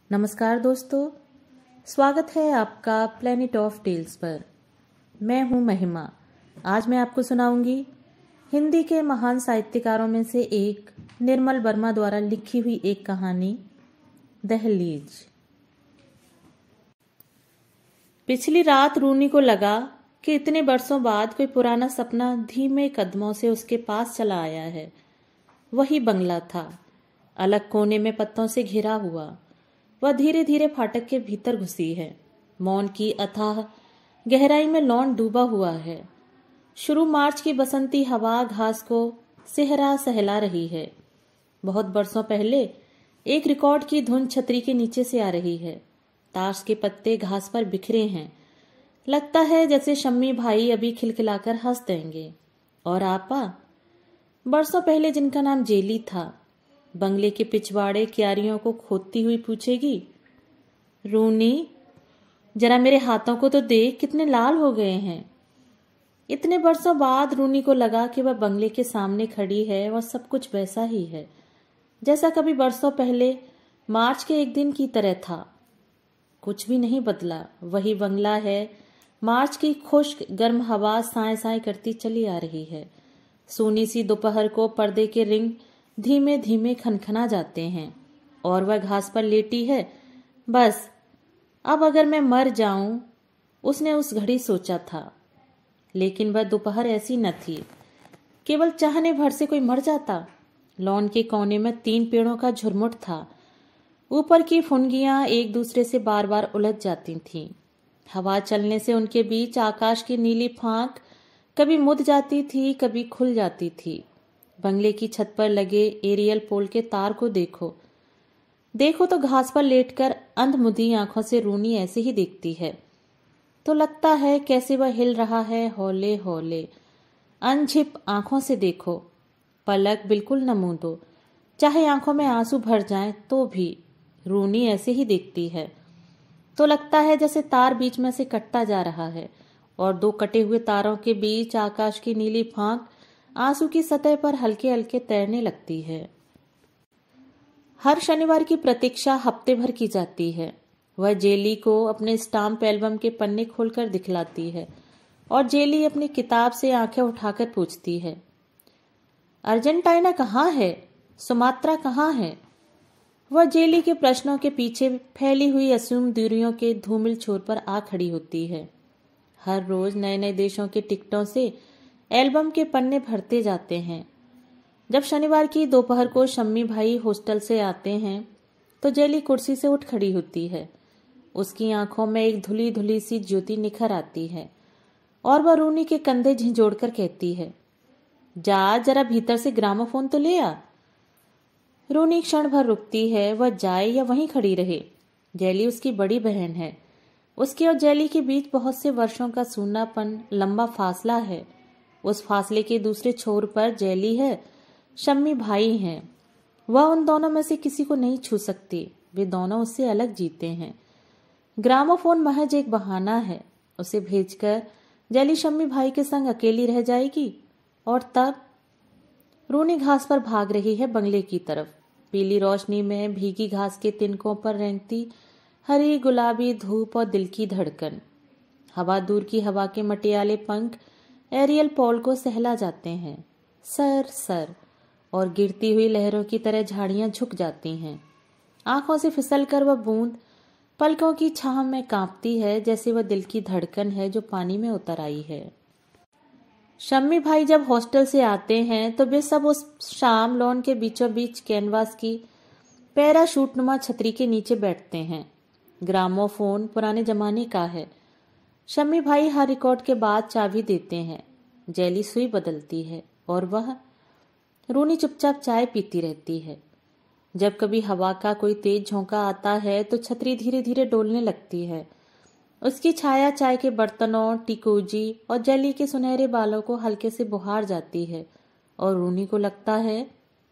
नमस्कार दोस्तों, स्वागत है आपका प्लेनेट ऑफ टेल्स पर। मैं हूं महिमा। आज मैं आपको सुनाऊंगी हिंदी के महान साहित्यकारों में से एक निर्मल वर्मा द्वारा लिखी हुई एक कहानी, दहलीज। पिछली रात रूनी को लगा कि इतने बरसों बाद कोई पुराना सपना धीमे कदमों से उसके पास चला आया है। वही बंगला था, अलग कोने में पत्तों से घिरा हुआ। वह धीरे धीरे फाटक के भीतर घुसी है। मौन की अथाह गहराई में लॉन डूबा हुआ है। शुरू मार्च की बसंती हवा घास को सेहरा सहला रही है। बहुत बरसों पहले एक रिकॉर्ड की धुन छतरी के नीचे से आ रही है। ताश के पत्ते घास पर बिखरे हैं। लगता है जैसे शम्मी भाई अभी खिलखिलाकर हंस देंगे। और आपा, बरसों पहले जिनका नाम जेली था, बंगले के पिछवाड़े क्यारियों को खोदती हुई पूछेगी, रूनी जरा मेरे हाथों को तो देख, कितने लाल हो गए हैं। इतने बरसों बाद रूनी को लगा कि वह बंगले के सामने खड़ी है और सब कुछ वैसा ही है जैसा कभी बरसों पहले मार्च के एक दिन की तरह था। कुछ भी नहीं बदला, वही बंगला है। मार्च की खुश्क गर्म हवा साए साए करती चली आ रही है। सूनी सी दोपहर को पर्दे के रिंग धीमे धीमे खनखना जाते हैं और वह घास पर लेटी है। बस अब अगर मैं मर जाऊं, उसने उस घड़ी सोचा था। लेकिन वह दोपहर ऐसी न थी। केवल चाहने भर से कोई मर जाता। लॉन के कोने में 3 पेड़ों का झुरमुट था। ऊपर की फुनगियां एक दूसरे से बार बार उलझ जाती थीं। हवा चलने से उनके बीच आकाश की नीली फांक कभी मुद जाती थी, कभी खुल जाती थी। बंगले की छत पर लगे एरियल पोल के तार को देखो तो घास पर लेटकर अंधमुदी आंखों से रूनी ऐसे ही देखती है। तो लगता है कैसे वह हिल रहा है हौले हौले। अनझिप आंखों से देखो, पलक बिल्कुल न मूंदो, चाहे आंखों में आंसू भर जाएं तो भी रूनी ऐसे ही देखती है। तो लगता है जैसे तार बीच में से कटता जा रहा है और 2 कटे हुए तारों के बीच आकाश की नीली फांक आंसू की सतह पर हल्के हल्के तैरने लगती है। हर शनिवार की प्रतीक्षा हफ्ते भर की जाती है। वह जेली को अपने स्टाम्प एल्बम के पन्ने खोलकर दिखलाती है और जेली अपनी किताब से आंखें उठाकर पूछती है, अर्जेंटीना कहाँ है? सुमात्रा कहाँ है? वह जेली के प्रश्नों के पीछे फैली हुई असीम दूरियों के धूमिल छोर पर आ खड़ी होती है। हर रोज नए नए देशों के टिकटों से एल्बम के पन्ने भरते जाते हैं। जब शनिवार की दोपहर को शम्मी भाई हॉस्टल से आते हैं तो जेली कुर्सी से उठ खड़ी होती है। उसकी आंखों में एक धुली धुली सी ज्योति निखर आती है और वह रूनी के कंधे झिंझोड़कर कहती है, जा जरा भीतर से ग्रामोफोन तो ले आ। रूनी क्षण भर रुकती है। वह जाए या वहीं खड़ी रहे। जेली उसकी बड़ी बहन है। उसके और जेली के बीच बहुत से वर्षों का सूनापन, लंबा फासला है। उस फासले के दूसरे छोर पर जेली है, शम्मी भाई हैं। वह उन दोनों में से किसी को नहीं छू सकती। वे दोनों उससे अलग जीते हैं। ग्रामोफोन महज एक बहाना है। उसे भेजकर जेली शम्मी भाई के संग अकेली रह जाएगी। और तब रूनी घास पर भाग रही है बंगले की तरफ। पीली रोशनी में भीगी घास के तिनकों पर रेंगती हरी गुलाबी धूप और दिल की धड़कन। हवा दूर की हवा के मटियाले पंख एरियल पोल को सहला जाते हैं। सर सर और गिरती हुई लहरों की तरह झाड़ियां झुक जाती हैं। आंखों से फिसलकर वह बूंद पलकों की छांव में कांपती है, जैसे वह दिल की धड़कन है जो पानी में उतर आई है। शम्मी भाई जब हॉस्टल से आते हैं तो वे सब उस शाम लॉन के बीचों बीच कैनवास की पैराशूटनुमा छतरी के नीचे बैठते हैं। ग्रामोफोन पुराने जमाने का है। शम्मी भाई हर रिकॉर्ड के बाद चाबी देते हैं। जेली सुई बदलती है और वह रूनी चुपचाप चाय पीती रहती है। जब कभी हवा का कोई तेज झोंका आता है तो छतरी धीरे धीरे डोलने लगती है। उसकी छाया चाय के बर्तनों, टिकोजी और जेली के सुनहरे बालों को हल्के से बुहार जाती है और रूनी को लगता है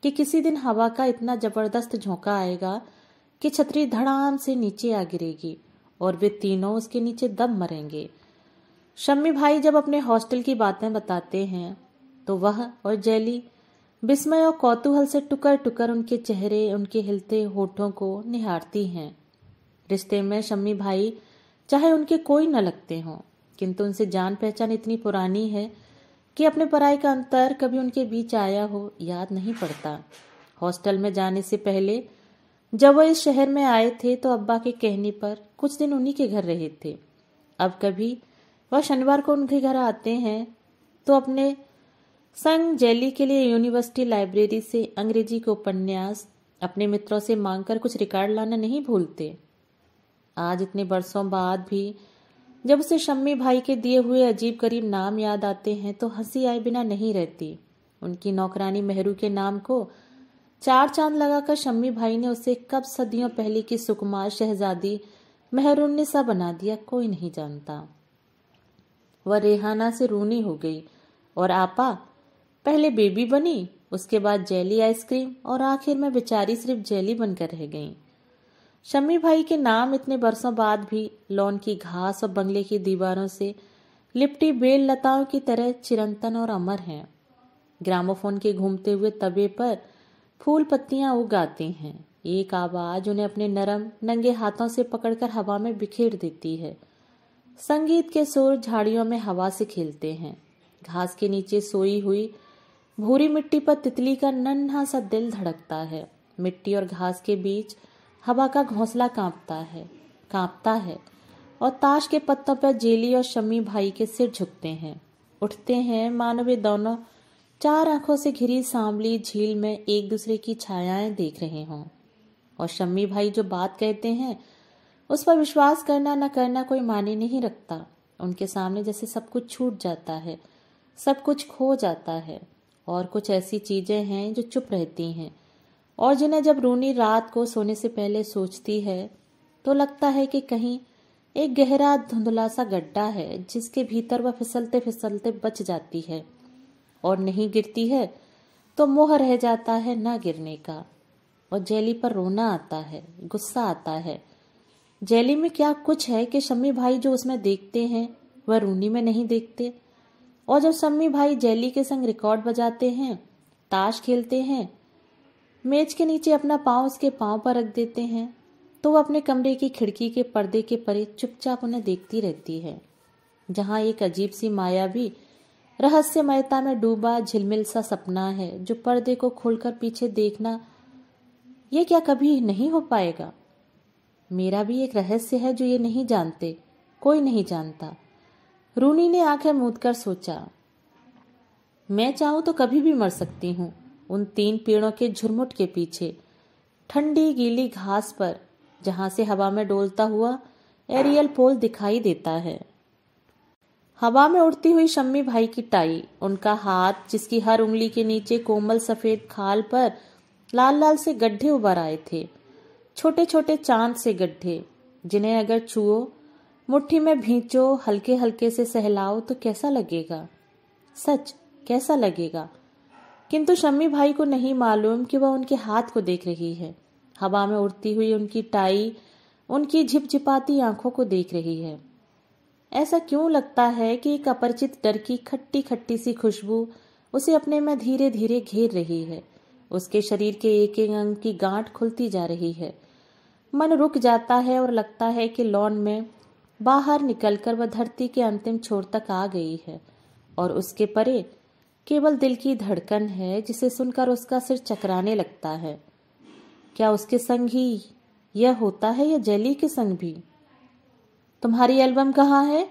कि किसी दिन हवा का इतना जबरदस्त झोंका आएगा कि छतरी धड़ाम से नीचे आ गिरेगी और वे तीनों उसके नीचे दब मरेंगे। शम्मी भाई जब अपने हॉस्टल की बातें बताते हैं तो वह और जेली विस्मय और कौतूहल से टुकर टुकर उनके चेहरे, उनके हिलते होठों को निहारती हैं। रिश्ते में शम्मी भाई चाहे उनके कोई न लगते हों, किंतु उनसे जान पहचान इतनी पुरानी है कि अपने पराई का अंतर कभी उनके बीच आया हो याद नहीं पड़ता। हॉस्टल में जाने से पहले जब वह इस शहर में आए थे तो अब्बा के कहने पर कुछ दिन उन्हीं के घर रहे थे। अब कभी वह शनिवार को उनके घर आते हैं तो अपने संग जेली के लिए यूनिवर्सिटी लाइब्रेरी से अंग्रेजी के उपन्यास अपने मित्रों से मांगकर कुछ रिकॉर्ड लाना नहीं भूलते। आज इतने बरसों बाद भी जब उसे शम्मी भाई के दिए हुए अजीब गरीब नाम याद आते हैं तो हंसी आए बिना नहीं रहती। उनकी नौकरानी मेहरू के नाम को 4 चांद लगाकर शम्मी भाई ने उसे कब सदियों पहले की सुकुमार शहजादी मेहरुन्निसा बना दिया कोई नहीं जानता। वह रेहाना से रूनी हो गई और आपा पहले बेबी बनी, उसके बाद जेली आइसक्रीम और आखिर में बेचारी सिर्फ जेली बनकर रह गई। शम्मी भाई के नाम इतने बरसों बाद भी लॉन की घास और बंगले की दीवारों से लिपटी बेल लताओं की तरह चिरंतन और अमर हैं। ग्रामोफोन के घूमते हुए तवे पर फूल पत्तियां उग आती हैं। एक आवाज उन्हें अपने नरम नंगे हाथों से पकड़कर हवा में बिखेर देती है। संगीत के सुर झाड़ियों में हवा से खेलते हैं। घास के नीचे सोई हुई भूरी मिट्टी पर तितली का नन्हा सा दिल धड़कता है। मिट्टी और घास के बीच हवा का घोंसला कांपता है और ताश के पत्तों पर जेली और शम्मी भाई के सिर झुकते हैं, उठते हैं, मानो वे दोनों 4 आंखों से घिरी सांवली झील में एक दूसरे की छायाएं देख रहे हों। और शम्मी भाई जो बात कहते हैं उस पर विश्वास करना न करना कोई मायने नहीं रखता। उनके सामने जैसे सब कुछ छूट जाता है, सब कुछ खो जाता है और कुछ ऐसी चीजें हैं जो चुप रहती हैं और जिन्हें जब रूनी रात को सोने से पहले सोचती है तो लगता है कि कहीं एक गहरा धुंधला सा गड्ढा है जिसके भीतर वह फिसलते फिसलते बच जाती है और नहीं गिरती है तो मोह रह जाता है न गिरने का। और जेली पर रोना आता है, गुस्सा आता है। जेली में क्या कुछ है कि शम्मी भाई जो उसमें देखते हैं वह रूनी में नहीं देखते। और जब शम्मी भाई जेली के संग रिकॉर्ड बजाते हैं, ताश खेलते हैं, मेज के नीचे अपना पांव उसके पांव पर रख देते हैं तो वह अपने कमरे की खिड़की के पर्दे के परे चुपचाप उन्हें देखती रहती है, जहां एक अजीब सी मायावी रहस्यमयता में डूबा झिलमिल सा सपना है जो पर्दे को खोलकर पीछे देखना ये क्या कभी नहीं हो पाएगा। मेरा भी एक रहस्य है जो ये नहीं जानते, कोई नहीं जानता। रूनी ने आंखें मूंदकर सोचा, मैं चाहूं तो कभी भी मर सकती हूं उन 3 पेड़ों के झुरमुट के पीछे, ठंडी गीली घास पर, जहां से हवा में डोलता हुआ एरियल पोल दिखाई देता है। हवा में उड़ती हुई शम्मी भाई की टाई, उनका हाथ जिसकी हर उंगली के नीचे कोमल सफेद खाल पर लाल लाल से गड्ढे उभर आए थे, छोटे छोटे चांद से गड्ढे जिन्हें अगर छुओ, मुट्ठी में भींचो, हल्के हल्के से सहलाओ तो कैसा लगेगा, सच कैसा लगेगा। किंतु शम्मी भाई को नहीं मालूम कि वह उनके हाथ को देख रही है, हवा में उड़ती हुई उनकी टाई उनकी झिपझिपाती आंखों को देख रही है। ऐसा क्यों लगता है कि एक अपरिचित डर की खट्टी खट्टी सी खुशबू उसे अपने में धीरे धीरे घेर रही है। उसके शरीर के एक एक अंग की गांठ खुलती जा रही है। मन रुक जाता है और लगता है कि लॉन में बाहर निकलकर वह धरती के अंतिम छोर तक आ गई है और उसके परे केवल दिल की धड़कन है जिसे सुनकर उसका सिर चकराने लगता है। क्या उसके संग ही यह होता है या जेली के संग भी? तुम्हारी एल्बम कहाँ है?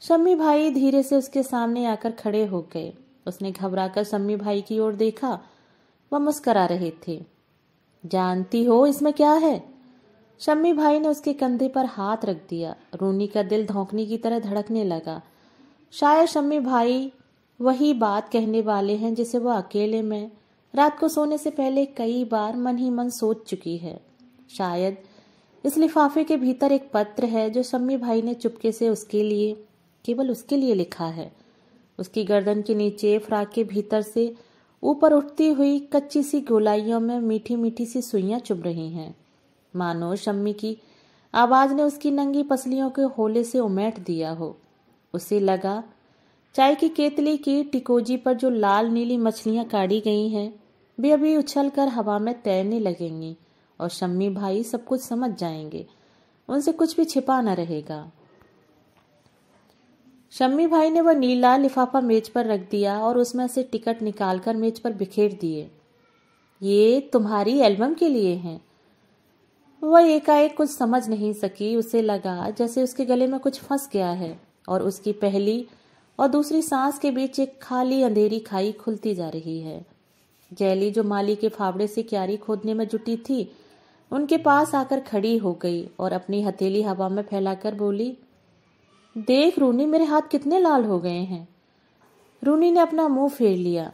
शम्मी भाई धीरे से उसके सामने आकर खड़े हो गए। उसने घबराकर शम्मी भाई की ओर देखा। वह मुस्करा रहे थे। जानती हो इसमें क्या है? शम्मी भाई ने उसके कंधे पर हाथ रख दिया। रूनी का दिल धौंकने की तरह धड़कने लगा। शायद शम्मी भाई वही बात कहने वाले हैं जिसे वह अकेले में रात को सोने से पहले कई बार मन ही मन सोच चुकी है। शायद इस लिफाफे के भीतर एक पत्र है जो शम्मी भाई ने चुपके से उसके लिए, केवल उसके लिए लिखा है। उसकी गर्दन के नीचे फ्राक के भीतर से ऊपर उठती हुई कच्ची सी गोलाइयों में मीठी मीठी सी सुइयां चुभ रही हैं। मानो शम्मी की आवाज ने उसकी नंगी पसलियों के होले से उमेट दिया हो। उसे लगा चाय की केतली की टिकोजी पर जो लाल नीली मछलियां काढ़ी गई हैं वे अभी उछलकर हवा में तैरने लगेंगी और शम्मी भाई सब कुछ समझ जाएंगे। उनसे कुछ भी छिपा न रहेगा। शम्मी भाई ने वह नीला लिफाफा मेज पर रख दिया और उसमें से टिकट निकालकर मेज पर बिखेर दिए। ये तुम्हारी एल्बम के लिए हैं। वह एकाएक कुछ समझ नहीं सकी। उसे लगा जैसे उसके गले में कुछ फंस गया है और उसकी पहली और दूसरी सांस के बीच एक खाली अंधेरी खाई खुलती जा रही है। जैली, जो माली के फावड़े से क्यारी खोदने में जुटी थी, उनके पास आकर खड़ी हो गई और अपनी हथेली हवा में फैलाकर बोली, देख रूनी, मेरे हाथ कितने लाल हो गए हैं। रूनी ने अपना मुंह फेर लिया।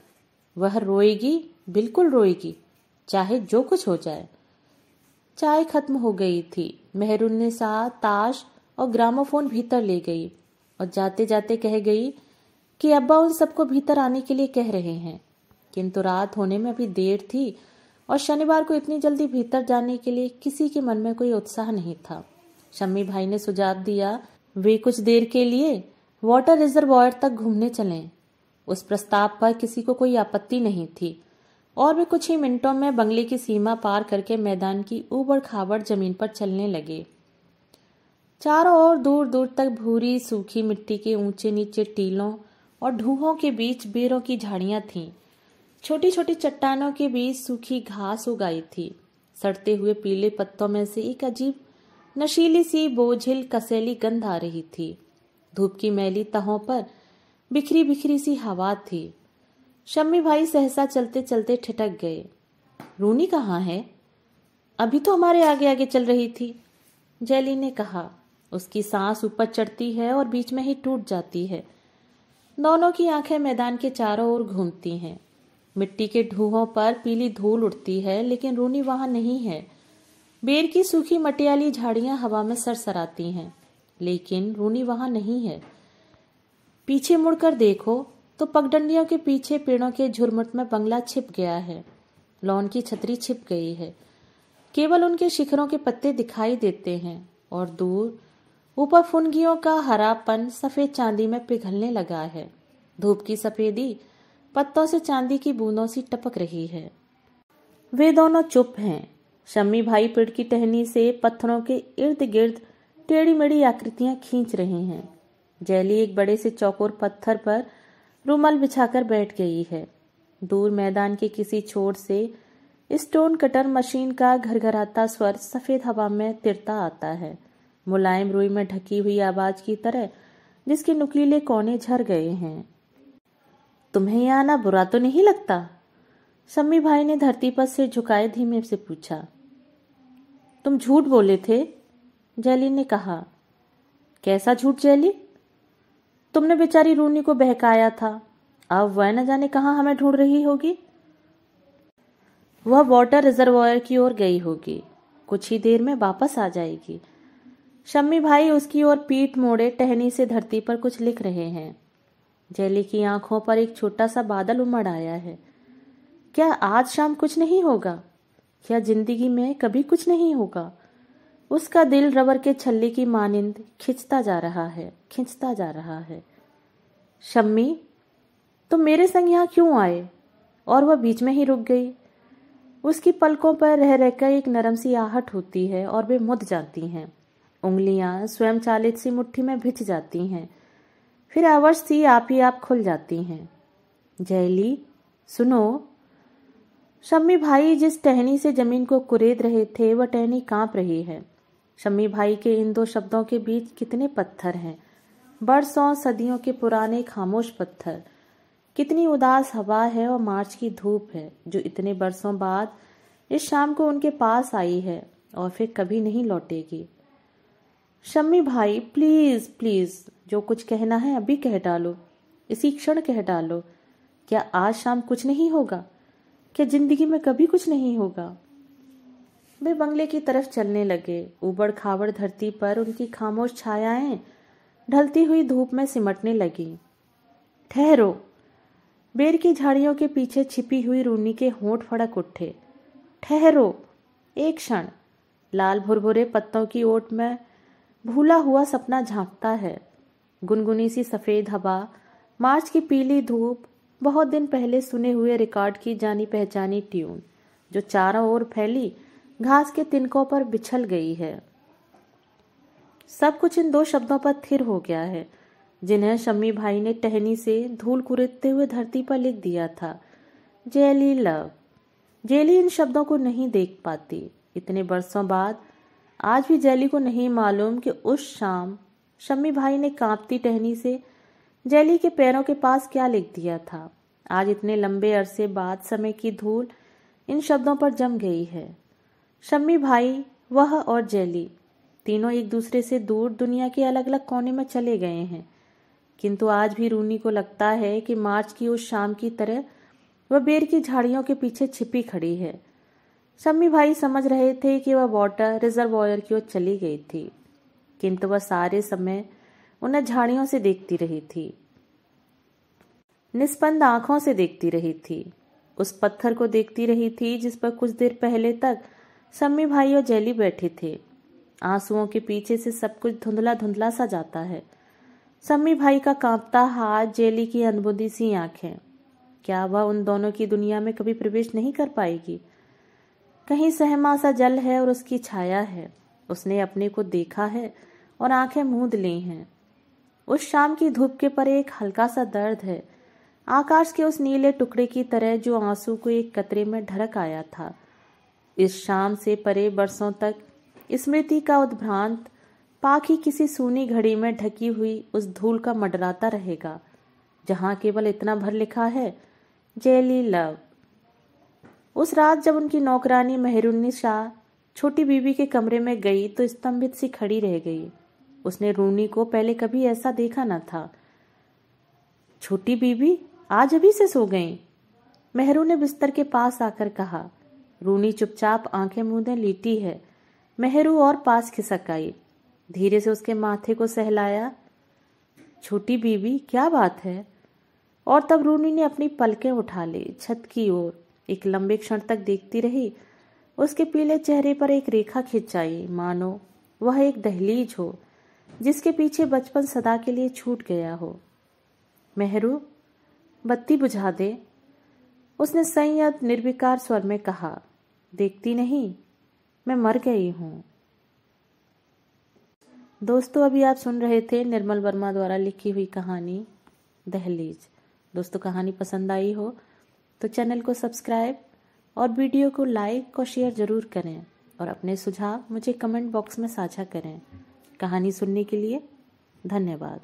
वह रोएगी, बिल्कुल रोएगी, चाहे जो कुछ हो जाए। चाय खत्म हो गई थी। मेहरून ने साथ ताश और ग्रामोफोन भीतर ले गई और जाते जाते कह गई कि अब्बा उन सबको भीतर आने के लिए कह रहे हैं, किंतु रात होने में अभी देर थी और शनिवार को इतनी जल्दी भीतर जाने के लिए किसी के मन में कोई उत्साह नहीं था। शम्मी भाई ने सुझाव दिया, वे कुछ देर के लिए वाटर रिजर्वायर तक घूमने चलें। उस प्रस्ताव पर किसी को कोई आपत्ति नहीं थी और वे कुछ ही मिनटों में बंगले की सीमा पार करके मैदान की ऊबड़ खाबड़ जमीन पर चलने लगे। चारों ओर दूर दूर तक भूरी सूखी मिट्टी के ऊंचे नीचे टीलों और ढूहों के बीच बेरों की झाड़ियां थीं। छोटी छोटी चट्टानों के बीच सूखी घास उगाई थी। सड़ते हुए पीले पत्तों में से एक अजीब नशीली सी बोझिल कसैली गंध आ रही थी। धूप की मैली तहों पर बिखरी बिखरी सी हवा थी। शम्मी भाई सहसा चलते चलते ठिठक गए। रूनी कहाँ है? अभी तो हमारे आगे आगे चल रही थी, जैली ने कहा। उसकी सांस ऊपर चढ़ती है और बीच में ही टूट जाती है। दोनों की आंखें मैदान के चारों ओर घूमती हैं। मिट्टी के ढूहों पर पीली धूल उड़ती है, लेकिन रूनी वहां नहीं है। बेर की सूखी मटियाली झाड़ियां हवा में सरसराती हैं, लेकिन रूनी वहां नहीं है। पीछे मुड़कर देखो तो पगडंडियों के पीछे पेड़ों के झुरमुट में बंगला छिप गया है। लॉन की छतरी छिप गई है। केवल उनके शिखरों के पत्ते दिखाई देते हैं और दूर ऊपर फुनगियों का हरापन सफेद चांदी में पिघलने लगा है। धूप की सफेदी पत्तों से चांदी की बूंदों सी टपक रही है। वे दोनों चुप हैं। शम्मी भाई पेड़ की टहनी से पत्थरों के इर्द गिर्द टेढ़ी मेढ़ी आकृतियां खींच रहे हैं। जैली एक बड़े से चौकोर पत्थर पर रुमाल बिछाकर बैठ गई है। दूर मैदान के किसी छोर से स्टोन कटर मशीन का घरघराता स्वर सफेद हवा में तिरता आता है, मुलायम रुई में ढकी हुई आवाज की तरह जिसके नुकीले कोने झर गए हैं। तुम्हें यहाँ आना बुरा तो नहीं लगता? शम्मी भाई ने धरती पर सिर झुकाए धीमे से पूछा। तुम झूठ बोले थे, जैली ने कहा। कैसा झूठ जैली? तुमने बेचारी रूनी को बहकाया था। अब वह न जाने कहाँ हमें ढूंढ रही होगी। वह वाटर रिजर्वायर की ओर गई होगी। कुछ ही देर में वापस आ जाएगी। शम्मी भाई उसकी ओर पीठ मोड़े टहनी से धरती पर कुछ लिख रहे हैं। जैली की आंखों पर एक छोटा सा बादल उमड़ आया है। क्या आज शाम कुछ नहीं होगा? क्या जिंदगी में कभी कुछ नहीं होगा? उसका दिल रबर के छल्ले की मानिंद खिंचता जा रहा है, खिंचता जा रहा है। शम्मी, तुम मेरे संग यहाँ क्यों आए? और वह बीच में ही रुक गई। उसकी पलकों पर रह रहकर एक नरम सी आहट होती है और वे मुद जाती हैं। उंगलियां स्वयं चालित सी मुट्ठी में भिज जाती हैं, फिर अवश्य सी आप ही आप खुल जाती हैं। जैली, सुनो। शम्मी भाई जिस टहनी से जमीन को कुरेद रहे थे, वह टहनी कांप रही है। शम्मी भाई के इन दो शब्दों के बीच कितने पत्थर हैं, बरसों सदियों के पुराने खामोश पत्थर। कितनी उदास हवा है और मार्च की धूप है, जो इतने बरसों बाद इस शाम को उनके पास आई है और फिर कभी नहीं लौटेगी। शम्मी भाई, प्लीज प्लीज, जो कुछ कहना है अभी कह डालो, इसी क्षण कह डालो। क्या आज शाम कुछ नहीं होगा? क्या जिंदगी में कभी कुछ नहीं होगा? वे बंगले की तरफ चलने लगे। ऊबड़ खाबड़ धरती पर उनकी खामोश छायाएं ढलती हुई धूप में सिमटने लगी। ठहरो। बेर की झाड़ियों के पीछे छिपी हुई रूनी के होंठ फड़क उठे। ठहरो एक क्षण। लाल भुरभुरे पत्तों की ओट में भूला हुआ सपना झांकता है। गुनगुनी सी सफेद हवा, मार्च की पीली धूप, बहुत दिन पहले सुने हुए रिकॉर्ड की जानी पहचानी ट्यून जो चारों ओर फैली घास के तिनकों पर बिछल गई है। सब कुछ इन 2 शब्दों पर स्थिर हो गया है, जिन्हें शम्मी भाई ने टहनी से धूल कुरेदते हुए धरती पर लिख दिया था, जेली लव। जेली इन शब्दों को नहीं देख पाती। इतने बरसों बाद आज भी जेली को नहीं मालूम कि उस शाम शम्मी भाई ने कांपती टहनी से जेली के पैरों के पास क्या लिख दिया था। आज इतने लंबे अरसे बाद समय की धूल इन शब्दों पर जम गई है। शम्मी भाई, वह और जेली तीनों एक दूसरे से दूर दुनिया के अलग अलग कोने में चले गए हैं, किंतु आज भी रूनी को लगता है कि मार्च की उस शाम की तरह वह बेर की झाड़ियों के पीछे छिपी खड़ी है। शम्मी भाई समझ रहे थे कि वह वाटर रिजर्वॉयर की ओर चली गई थी, किंतु वह सारे समय उन्हें झाड़ियों से देखती रही थी, निस्पंद आंखों से देखती रही थी। उस पत्थर को देखती रही थी जिस पर कुछ देर पहले तक शम्मी भाई और जेली बैठे थे। आंसुओं के पीछे से सब कुछ धुंधला धुंधला सा जाता है। शम्मी भाई का कांपता हाथ, जेली की अनबुझी सी आंखें, क्या वह उन दोनों की दुनिया में कभी प्रवेश नहीं कर पाएगी? कहीं सहमा सा जल है और उसकी छाया है। उसने अपने को देखा है और आंखें मूंद ली हैं। उस शाम की धूप के पर एक हल्का सा दर्द है, आकाश के उस नीले टुकड़े की तरह जो आंसू को एक कतरे में ढरक आया था। इस शाम से परे बरसों तक स्मृति का उद्भ्रांत पाखी किसी सूनी घड़ी में ढकी हुई उस धूल का मडराता रहेगा, जहां केवल इतना भर लिखा है, जेली लव। उस रात जब उनकी नौकरानी मेहरुन्निसा छोटी बीबी के कमरे में गई तो स्तंभित सी खड़ी रह गई। उसने रूनी को पहले कभी ऐसा देखा न था। छोटी बीबी आज अभी से सो गई? मेहरू ने बिस्तर के पास आकर कहा। रूनी चुपचाप आंखें मूंदे लेटी है। मेहरू और पास खिसक आई, धीरे से उसके माथे को सहलाया। छोटी बीबी, क्या बात है? और तब रूनी ने अपनी पलकें उठा ली, छत की ओर एक लंबे क्षण तक देखती रही। उसके पीले चेहरे पर एक रेखा खिंच आई, मानो वह एक दहलीज हो जिसके पीछे बचपन सदा के लिए छूट गया हो। मेहरू, बत्ती बुझा दे, उसने संयत निर्विकार स्वर में कहा। देखती नहीं, मैं मर गई हूं। दोस्तों, अभी आप सुन रहे थे निर्मल वर्मा द्वारा लिखी हुई कहानी दहलीज। दोस्तों, कहानी पसंद आई हो तो चैनल को सब्सक्राइब और वीडियो को लाइक और शेयर जरूर करें और अपने सुझाव मुझे कमेंट बॉक्स में साझा करें। कहानी सुनने के लिए धन्यवाद।